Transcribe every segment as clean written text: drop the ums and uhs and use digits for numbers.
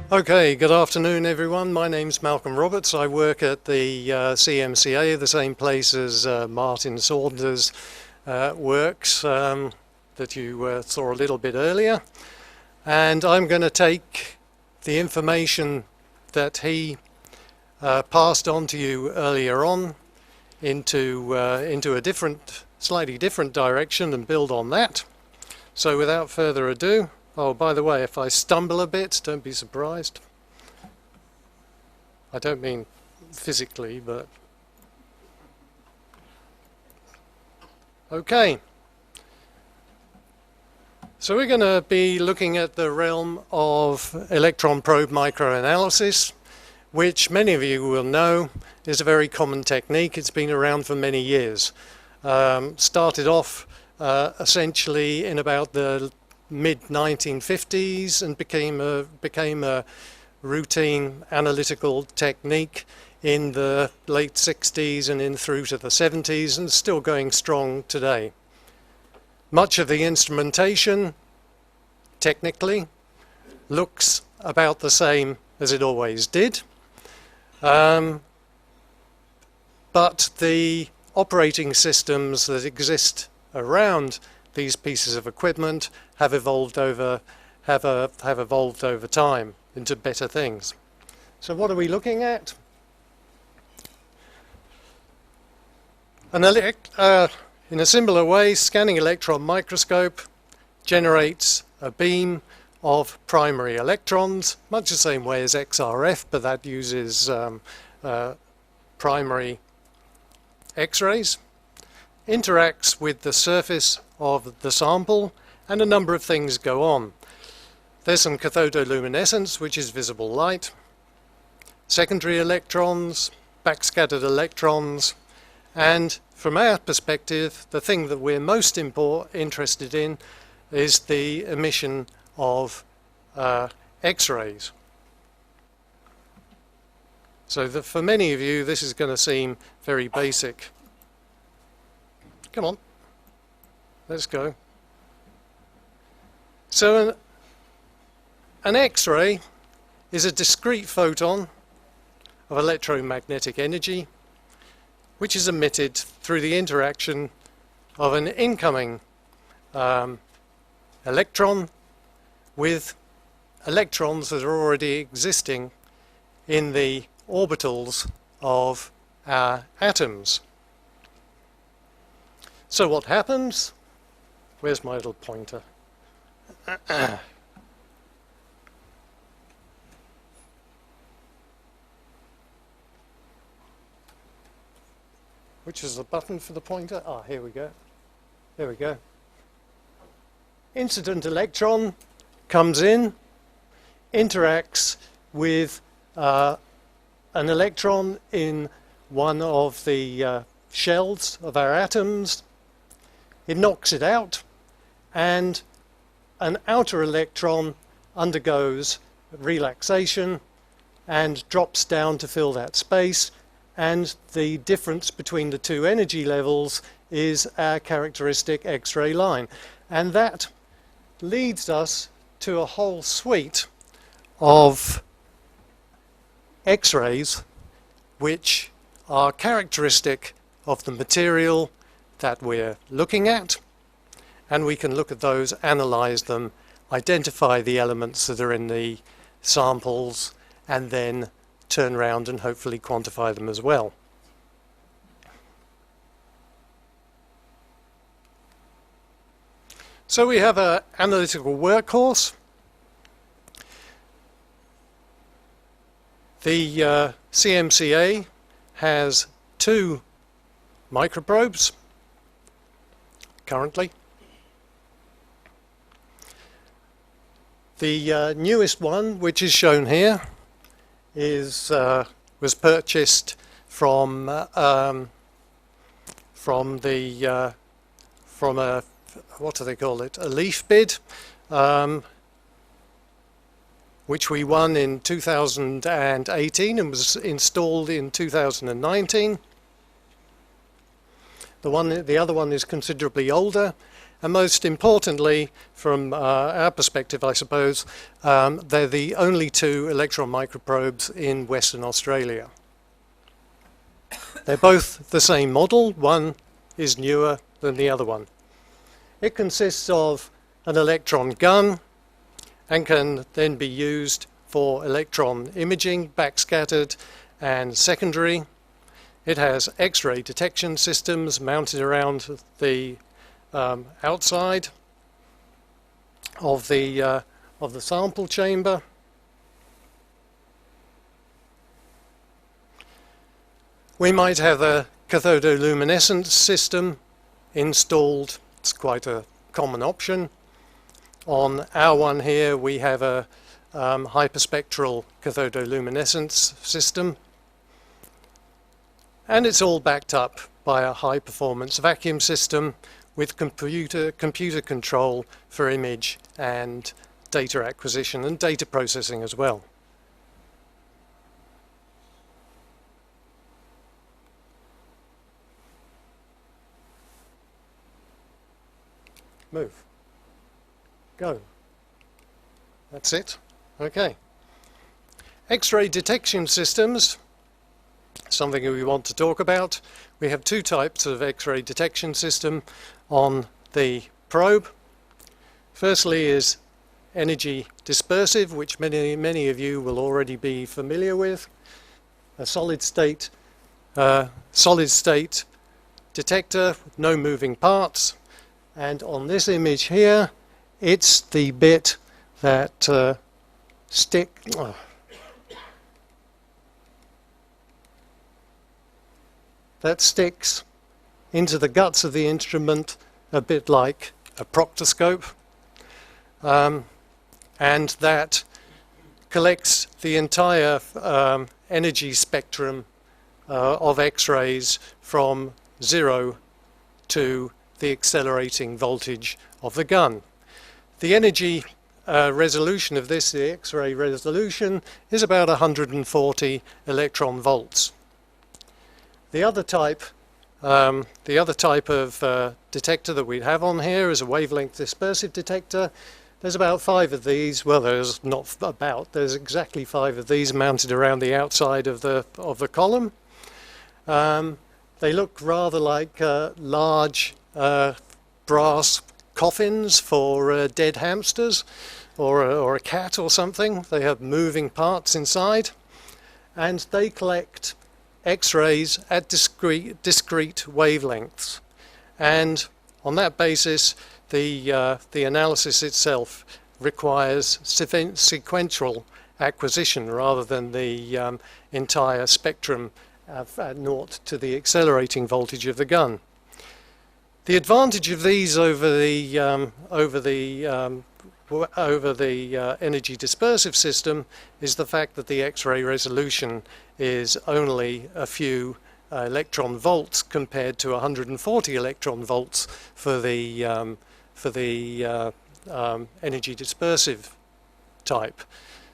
Okay, good afternoon everyone. My name's Malcolm Roberts. I work at the CMCA, the same place as Martin Saunders works that you saw a little bit earlier. And I'm going to take the information that he passed on to you earlier on into a different, slightly different direction and build on that. So without further ado, oh, by the way, if I stumble a bit, don't be surprised. I don't mean physically, but... Okay. So we're going to be looking at the realm of electron probe microanalysis, which many of you will know is a very common technique. It's been around for many years. Started off essentially in about the mid-1950s and became a routine analytical technique in the late 60s and in through to the 70s, and still going strong today. Much of the instrumentation technically looks about the same as it always did, but the operating systems that exist around these pieces of equipment have evolved over time into better things. So what are we looking at? In a similar way, scanning electron microscope generates a beam of primary electrons, much the same way as XRF, but that uses primary X-rays, interacts with the surface of the sample, and a number of things go on. There's some cathodoluminescence, which is visible light, secondary electrons, backscattered electrons, and from our perspective, the thing that we're most interested in is the emission of X-rays. So that for many of you, this is going to seem very basic. Come on. Let's go. So an X-ray is a discrete photon of electromagnetic energy which is emitted through the interaction of an incoming electron with electrons that are already existing in the orbitals of our atoms. So what happens? Where's my little pointer? Which is the button for the pointer? Ah, here we go. There we go. Incident electron comes in, interacts with an electron in one of the shells of our atoms. It knocks it out, and an outer electron undergoes relaxation and drops down to fill that space, and the difference between the two energy levels is our characteristic X-ray line. And that leads us to a whole suite of X-rays which are characteristic of the material that we're looking at, and we can look at those, analyze them, identify the elements that are in the samples, and then turn around and hopefully quantify them as well. So we have an analytical workhorse. The CMCA has 2 microprobes currently. The newest one, which is shown here, was purchased from a what do they call it? A leaf bid, which we won in 2018 and was installed in 2019. The other one is considerably older And most importantly, from our perspective, I suppose, they're the only two electron microprobes in Western Australia. They're both the same model. One is newer than the other one. It consists of an electron gun and can then be used for electron imaging, backscattered and secondary. It has X-ray detection systems mounted around the outside of the sample chamber. We might have a cathodoluminescence system installed. It's quite a common option. On our one here we have a hyperspectral cathodoluminescence system, and it's all backed up by a high performance vacuum system with computer control for image and data acquisition and data processing as well. Move. Go. That's it. Okay. X-ray detection systems, something we want to talk about. We have two types of X-ray detection system on the probe. Firstly is energy dispersive, which many of you will already be familiar with. A solid state detector, no moving parts. And on this image here, it's the bit that that sticks into the guts of the instrument, a bit like a proctoscope, and that collects the entire energy spectrum of X-rays from 0 to the accelerating voltage of the gun. The energy resolution of this, the X-ray resolution, is about 140 electron volts. The other type of detector that we have on here is a wavelength dispersive detector. There's about 5 of these. Well, there's not about. There's exactly 5 of these mounted around the outside of the column. They look rather like large brass coffins for dead hamsters or a cat or something. They have moving parts inside, and they collect X-rays at discrete wavelengths. And on that basis, the analysis itself requires sequential acquisition rather than the entire spectrum at 0 to the accelerating voltage of the gun. The advantage of these over the energy dispersive system is the fact that the X-ray resolution is only a few electron volts compared to 140 electron volts for the energy dispersive type.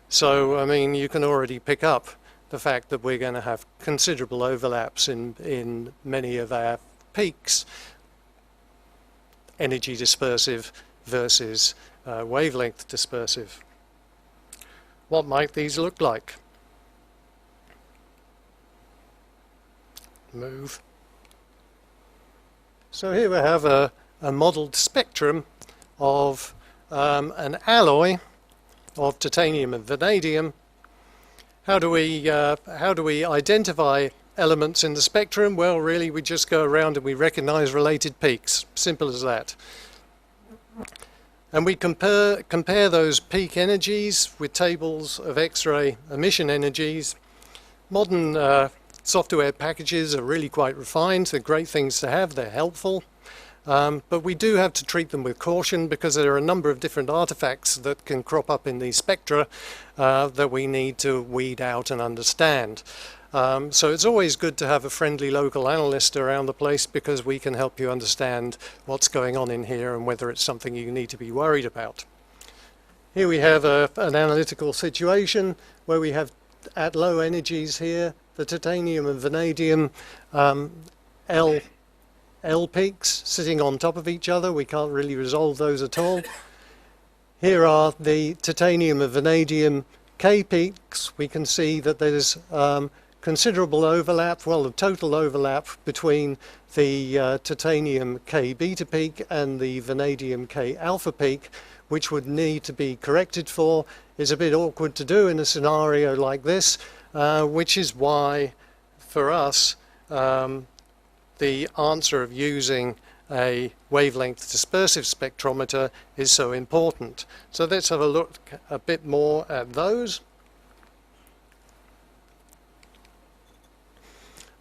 So, I mean, you can already pick up the fact that we're going to have considerable overlaps in many of our peaks, energy dispersive versus wavelength dispersive. What might these look like? Move. So here we have a modelled spectrum of an alloy of titanium and vanadium. How do we identify elements in the spectrum? Well, really, we just go around and we recognize related peaks. Simple as that. And we compare those peak energies with tables of X-ray emission energies. Modern software packages are really quite refined. They're great things to have. They're helpful. But we do have to treat them with caution because there are a number of different artifacts that can crop up in these spectra that we need to weed out and understand. So it's always good to have a friendly local analyst around the place because we can help you understand what's going on in here and whether it's something you need to be worried about. Here we have an analytical situation where we have at low energies here the titanium and vanadium L L peaks sitting on top of each other. We can't really resolve those at all. Here are the titanium and vanadium K peaks. We can see that there's considerable overlap, well, the total overlap between the titanium K beta peak and the vanadium K alpha peak, which would need to be corrected for. Is a bit awkward to do in a scenario like this, which is why, for us, the answer of using a wavelength dispersive spectrometer is so important. So let's have a look a bit more at those.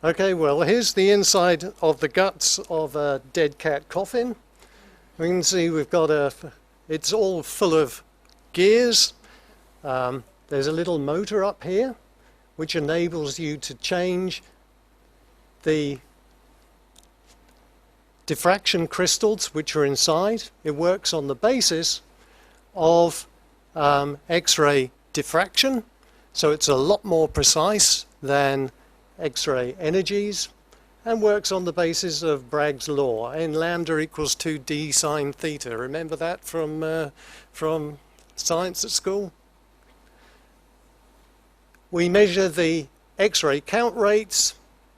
Okay, well, here's the inside of the guts of a Deadcat coffin. We can see we've got it's all full of gears. There's a little motor up here which enables you to change the diffraction crystals which are inside. It works on the basis of X-ray diffraction, so it's a lot more precise than X-ray energies, and works on the basis of Bragg's law, n lambda equals 2d sine theta. Remember that from science at school? We measure the X-ray count rates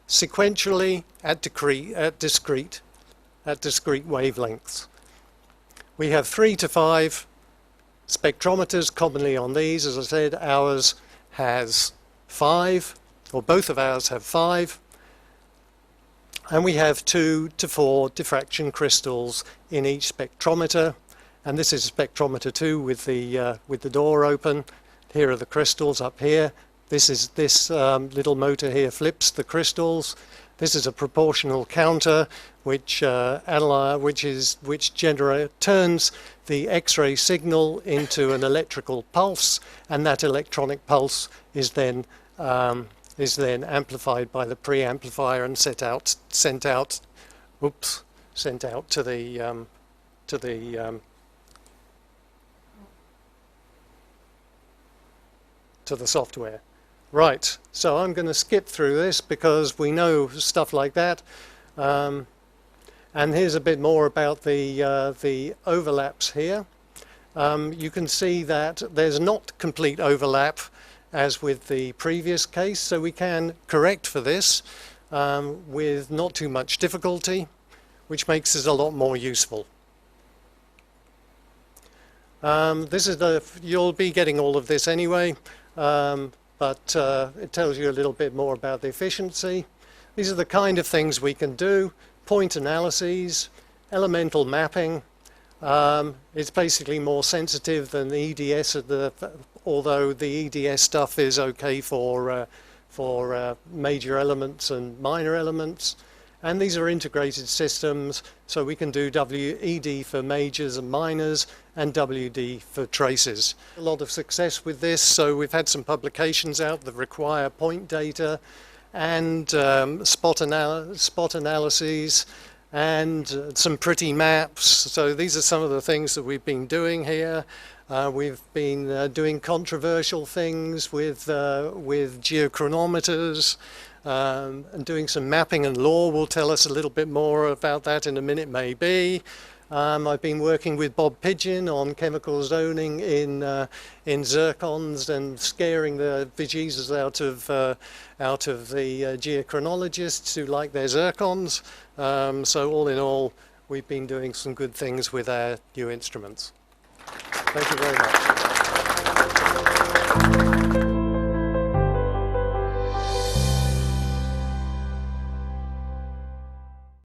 sequentially at discrete wavelengths. We have 3 to 5 spectrometers commonly on these. As I said, ours has 5, or both of ours have 5. And we have 2 to 4 diffraction crystals in each spectrometer. And this is spectrometer 2 with the door open. Here are the crystals up here. This little motor here flips the crystals. This is a proportional counter which turns the X-ray signal into an electrical pulse, and that electronic pulse is then amplified by the preamplifier and sent out to the software. Right, so I'm going to skip through this because we know stuff like that. And here's a bit more about the overlaps here. You can see that there's not complete overlap as with the previous case, so we can correct for this with not too much difficulty, which makes it a lot more useful. You'll be getting all of this anyway. But it tells you a little bit more about the efficiency. These are the kind of things we can do: point analyses, elemental mapping. It's basically more sensitive than the EDS, although the EDS stuff is okay for major elements and minor elements. And these are integrated systems, so we can do WED for majors and minors and WD for traces. A lot of success with this, so we've had some publications out that require point data and spot analyses and some pretty maps. So these are some of the things that we've been doing here. We've been doing controversial things with geochronometers. And doing some mapping and law. Will tell us a little bit more about that in a minute, maybe. I've been working with Bob Pidgeon on chemical zoning in zircons and scaring the bejesus out of the geochronologists who like their zircons. So all in all, we've been doing some good things with our new instruments. Thank you very much.